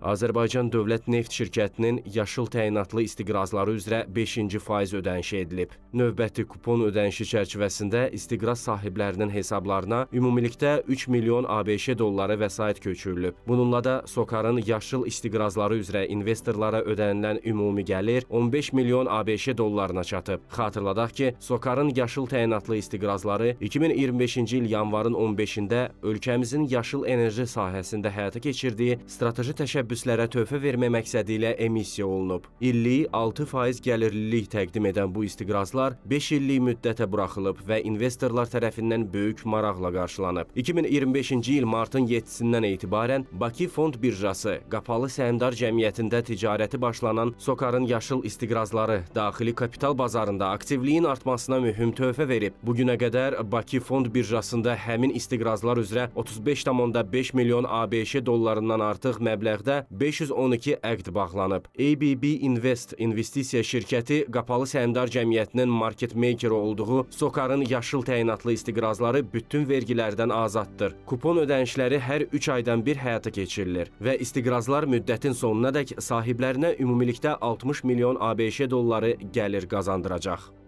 Azərbaycan Dövlət Neft Şirkətinin yaşıl təyinatlı istiqrazları üzrə 5-ci faiz ödənişi edilib. Növbəti kupon ödənişi çərçivəsində istiqraz sahiblərinin hesablarına ümumilikdə 3 milyon ABŞ dolları vəsait köçürülüb. Bununla da SOCAR-ın yaşıl istiqrazları üzrə investorlara ödənilən ümumi gəlir 15 milyon ABŞ dollarına çatıb. Xatırladaq ki, SOCAR-ın yaşıl təyinatlı istiqrazları 2025-ci il yanvarın 15-də ölkəmizin yaşıl enerji sahəsində həyata keçirdiyi strateji təşəbbüslərə töhfə vermə məqsədi ilə emissiya olunub. İllik 6% gəlirlilik təqdim edən bu istiqrazlar 5 illik müddətə buraxılıb və investorlar tərəfindən böyük maraqla qarşılanıb. 2025-ci il martın 7-sindən etibarən Bakı Fond Birjası qapalı səhmdar cəmiyyətində ticarəti başlanan SOCAR-ın yaşıl istiqrazları daxili kapital bazarında aktivliyin artmasına mühüm töhfə verib. Bugünə qədər Bakı Fond Birjasında həmin istiqrazlar üzrə 35,5 milyon ABŞ dollarından artıq məbləğdə 512 əqd bağlanıb. ABB Invest investisiya şirkəti qapalı səhmdar cəmiyyətinin market makeri olduğu SOCAR-ın yaşıl təyinatlı istiqrazları bütün vergilərdən azaddır. Kupon ödənişləri hər 3 aydan bir həyata keçirilir və istiqrazlar müddətin sonunadək sahiblərinə ümumilikdə 60 milyon ABŞ dolları gəlir qazandıracaq.